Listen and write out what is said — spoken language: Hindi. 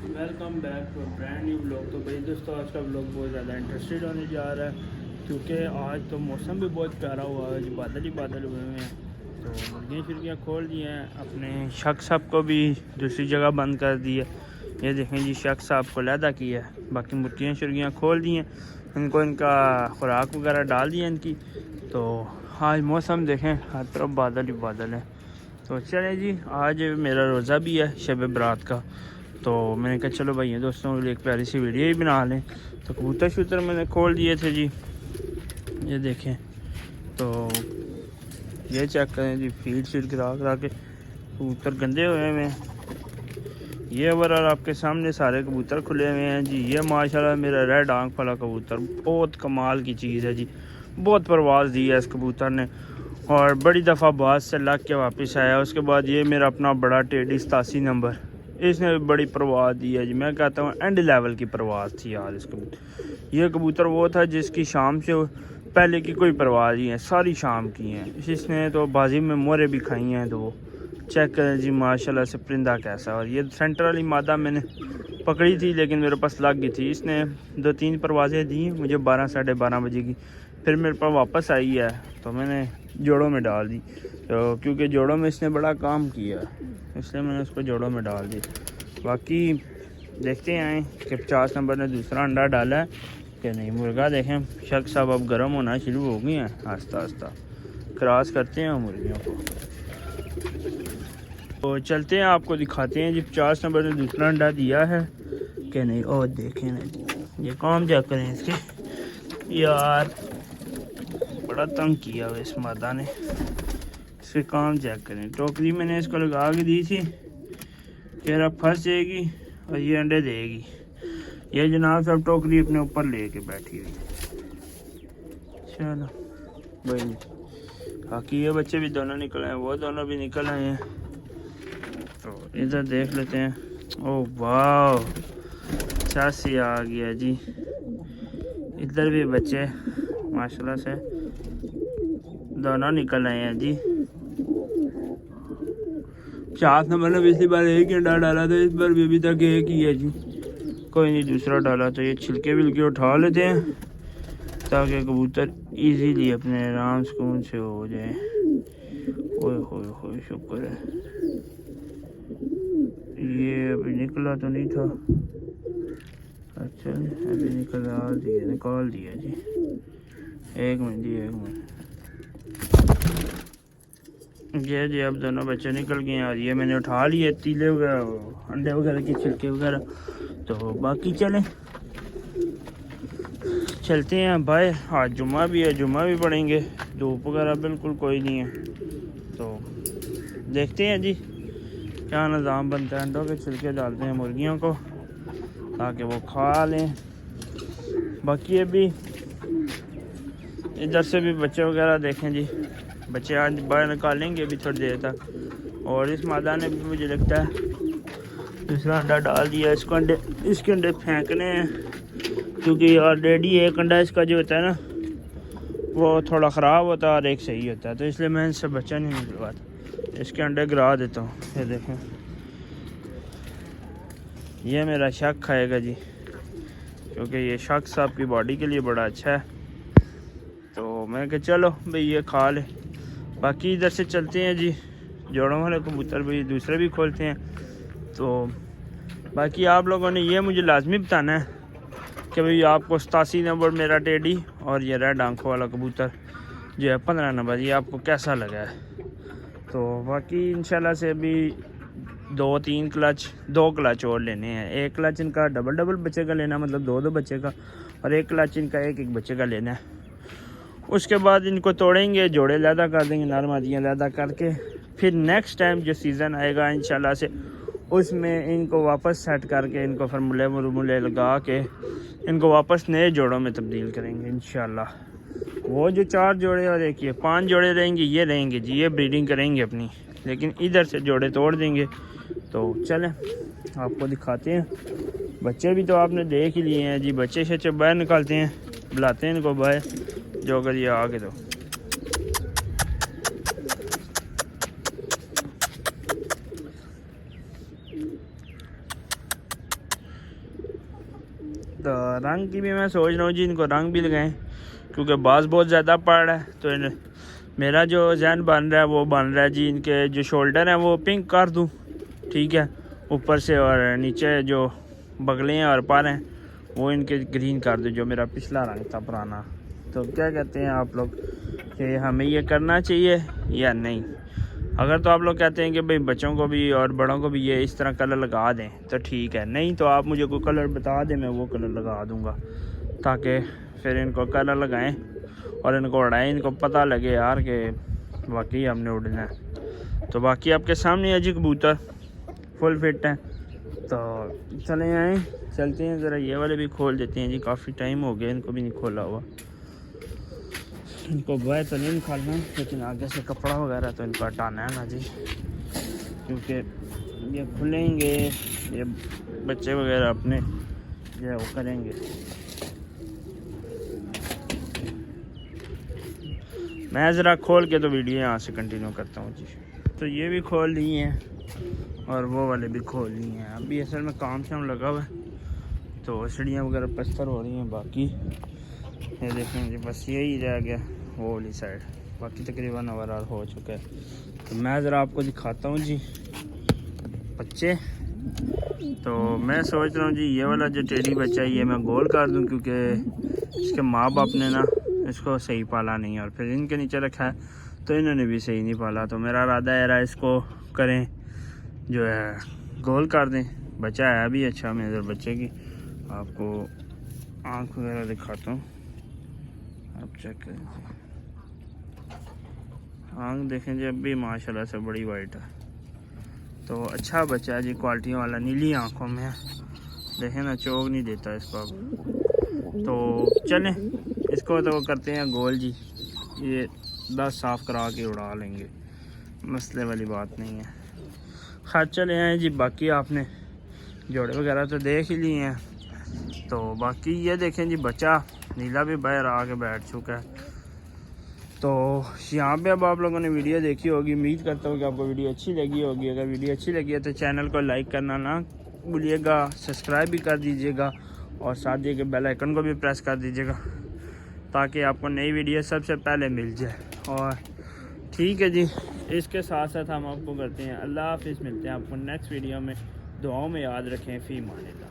Welcome back to brand new blog. तो भाई दोस्तों, आज का ब्लॉग बहुत ज़्यादा इंटरेस्टेड होने जा रहा है क्योंकि आज तो मौसम भी बहुत प्यारा हुआ है, जो बादल ही बादल हुए हुए हैं। तो मुर्गियाँ शुर्गियाँ खोल दी हैं, अपने शख्स साहब को भी दूसरी जगह बंद कर दी है। ये देखें जी, शख्स साहब को लैदा किया है, बाकी मुर्गियाँ शुर्गियाँ खोल दी हैं, इनको इनका खुराक वगैरह डाल दिया इनकी। तो आज मौसम देखें, हर तरफ बादल ही बादल है। तो चलें जी, आज मेरा रोज़ा भी है शब बरात का। तो मैंने कहा चलो भाई दोस्तों एक प्यारी सी वीडियो ही बना लें। तो कबूतर शूतर मैंने खोल दिए थे जी, ये देखें। तो ये चेक करें जी, फीड शीड गिरा करा के कबूतर गंदे हुए हैं। ये ओवरऑल आपके सामने सारे कबूतर खुले हुए हैं जी। ये माशाल्लाह मेरा रेड आंख वाला कबूतर बहुत कमाल की चीज़ है जी, बहुत परवाज़ दी है इस कबूतर ने और बड़ी दफ़ा बाज से लग के वापस आया। उसके बाद ये मेरा अपना बड़ा टेडी 87 नंबर, इसने बड़ी परवाज़ दी है जी। मैं कहता हूँ एंड लेवल की परवाज़ थी यार इस कबूतर। ये कबूतर वो था जिसकी शाम से पहले की कोई परवाज़ ही है, सारी शाम की हैं। इसने तो बाजी में मोरे भी खाई हैं। तो चेक करें जी माशाल्लाह से परिंदा कैसा। और ये सेंटर वाली मादा मैंने पकड़ी थी लेकिन मेरे पास लग गई थी। इसने 2-3 परवाज़ें दी मुझे 12 साढ़े 12 बजे की, फिर मेरे पास वापस आई है तो मैंने जोड़ों में डाल दी। तो क्योंकि जोड़ों में इसने बड़ा काम किया इसलिए मैंने उसको जोड़ों में डाल दी। बाकी देखते हैं कि 50 नंबर ने दूसरा अंडा डाला है कि नहीं। मुर्गा देखें शख्स साहब अब गर्म होना शुरू हो गई हैं, आस्ता आस्ता क्रॉस करते हैं मुर्गियों को। तो चलते हैं, आपको दिखाते हैं जी 50 नंबर ने दूसरा अंडा दिया है कि नहीं। और देखें ना ये काम क्या करें इसके, यार बड़ा तंग किया हुआ इस मादा ने। इसके काम चेक करें, टोकरी मैंने इसको लगा के दी थी कि अब फंस जाएगी और ये अंडे देगी। ये जनाब सब टोकरी अपने ऊपर लेके बैठी हुई। चलो भाई, बाकी ये बच्चे भी दोनों निकल आए, वो दोनों भी निकल आए हैं। तो इधर देख लेते हैं। ओह वाह, 86 आ गया जी। इधर भी बच्चे माशाल्लाह से दोनों निकल आए हैं जी। 50 नंबर ने पिछली बार एक ही अंडा डाला था, इस बार भी अभी तक एक ही है जी, कोई नहीं दूसरा डाला। तो ये छिलके विलके उठा लेते हैं ताकि कबूतर इजीली अपने आराम सुकून से हो जाए। ओए होए होए, शुक्र है ये अभी निकला तो नहीं था। अच्छा अभी निकाल दिया जी। एक मिनट जी, एक मिनट। ये जी अब दोनों बच्चे निकल गए हैं और ये मैंने उठा लिए तीले वगैरह अंडे वगैरह के छिलके वगैरह। तो बाकी चलते हैं भाई। आज जुम्मा भी है, जुम्मा भी पढ़ेंगे, धूप वगैरह बिल्कुल कोई नहीं है। तो देखते हैं जी क्या निज़ाम बनता है। अंडों के छिलके डालते हैं मुर्गियों को ताकि वो खा लें। बाकी अभी इधर से भी बच्चे वगैरह देखें जी, बच्चे आज बाहर निकालेंगे अभी थोड़ी देर तक। और इस मादा ने भी मुझे लगता है दूसरा अंडा डाल दिया। इसके अंडे फेंकने हैं क्योंकि ऑलरेडी एक अंडा इसका जो होता है ना वो थोड़ा ख़राब होता है और एक सही होता है, तो इसलिए मैं इनसे बच्चा नहीं निकलवाता, इसके अंडे गिरा देता हूँ। ये देखें, ये मेरा शक खाएगा जी क्योंकि ये शक साहब की बॉडी के लिए बड़ा अच्छा है। तो मैं कहा चलो भाई ये खा ले। बाकी इधर से चलते हैं जी, जोड़ों वाले कबूतर भी दूसरे भी खोलते हैं। तो बाकी आप लोगों ने ये मुझे लाजमी बताना है कि भाई आपको 87 नंबर मेरा टेडी और ये रेड आंखों वाला कबूतर जो है 15 नंबर, ये आपको कैसा लगा है। तो बाकी इंशाल्लाह से अभी 2 क्लच और लेने हैं। एक क्लच इनका डबल बच्चे का लेना, मतलब 2 बच्चे का, और एक क्लच इनका एक बच्चे का लेना है। उसके बाद इनको तोड़ेंगे, जोड़े लैदा कर देंगे, नरमादियाँ लैदा करके, फिर नेक्स्ट टाइम जो सीज़न आएगा इंशाल्लाह से उसमें इनको वापस सेट करके इनको फार्मूले लगा के इनको वापस नए जोड़ों में तब्दील करेंगे इंशाल्लाह। वो जो 4 जोड़े और एक ये 5 जोड़े रहेंगे, ये रहेंगे जी, ये ब्रीडिंग करेंगे अपनी, लेकिन इधर से जोड़े तोड़ देंगे। तो चलें आपको दिखाते हैं। बच्चे भी तो आपने देख ही लिए हैं जी, बच्चे शच्चे बाहर निकालते हैं, बुलाते हैं इनको बाहर, जो अगर ये आगे तो तो रंग की भी मैं सोच रहा हूँ जी, इनको रंग भी लगाएं क्योंकि बाज बहुत ज़्यादा पड़ रहा है। तो मेरा जो जहन बन रहा है वो बन रहा है जी, इनके जो शोल्डर हैं वो पिंक कर दूँ, ठीक है, ऊपर से, और नीचे जो बगले हैं और पर हैं वो इनके ग्रीन कर दूँ, जो मेरा पिछला रंग था पुराना। तो क्या कहते हैं आप लोग कि हमें ये करना चाहिए या नहीं? अगर तो आप लोग कहते हैं कि भाई बच्चों को भी और बड़ों को भी ये इस तरह कलर लगा दें तो ठीक है, नहीं तो आप मुझे कोई कलर बता दें, मैं वो कलर लगा दूँगा, ताकि फिर इनको कलर लगाएं और इनको उड़ाएं, इनको पता लगे यार कि वाकई हमने उड़ना है। तो बाकी आपके सामने है जी कबूतर फुल फिट हैं। तो चले आए, चलते हैं ज़रा, ये वाले भी खोल देते हैं जी, काफ़ी टाइम हो गया इनको भी नहीं खोला हुआ। इनको बाहर तो नहीं निकालना, लेकिन आगे से कपड़ा वगैरह तो इनको हटाना है ना जी, क्योंकि ये खुलेंगे, ये बच्चे वगैरह अपने जो वो करेंगे। मैं ज़रा खोल के तो वीडियो यहाँ से कंटिन्यू करता हूँ जी। तो ये भी खोल ली हैं और वो वाले भी खोल ली हैं। अभी असल में काम शाम लगा हुआ है, तो सीढ़ियाँ वगैरह पत्थर हो रही हैं। बाकी ये देखें जी, बस यही रह गया वो वाली साइड, बाकी तकरीबन ओवरऑल हो चुका है। तो मैं ज़रा आपको दिखाता हूँ जी बच्चे। तो मैं सोच रहा हूँ जी ये वाला जो टेडी बच्चा है ये मैं गोल कर दूँ, क्योंकि इसके माँ बाप ने ना इसको सही पाला नहीं, और फिर इनके नीचे रखा है तो इन्होंने भी सही नहीं पाला। तो मेरा इरादा है इसको करें जो है गोल कर दें। बच्चा है भी अच्छा, मैं इधर बच्चे की आपको आँख वगैरह दिखाता हूँ, आप चेक करें। आँख देखें जी, अब भी माशाल्लाह से बड़ी वाइट है। तो अच्छा बच्चा है जी, क्वालिटी वाला, नीली आँखों में है, देखें ना, चौक नहीं देता इसको अब। तो चलें इसको तो करते हैं गोल जी, ये 10 साफ़ करा के उड़ा लेंगे, मसले वाली बात नहीं है। खैर चले आए जी, बाकी आपने जोड़े वगैरह तो देख ही लिए हैं। तो बाकी ये देखें जी, बच्चा नीला भी बाहर आके बैठ चुका है। तो यहाँ पे अब आप लोगों ने वीडियो देखी होगी, उम्मीद करता हूँ कि आपको वीडियो अच्छी लगी होगी। अगर वीडियो अच्छी लगी है तो चैनल को लाइक करना ना भूलिएगा, सब्सक्राइब भी कर दीजिएगा और साथ दिए के बेल आइकन को भी प्रेस कर दीजिएगा, ताकि आपको नई वीडियो सबसे पहले मिल जाए। और ठीक है जी, इसके साथ साथ हम आपको करते हैं अल्लाह हाफिज़, मिलते हैं आपको नेक्स्ट वीडियो में। दुआओं में याद रखें, फ़ी मानिल्लाह।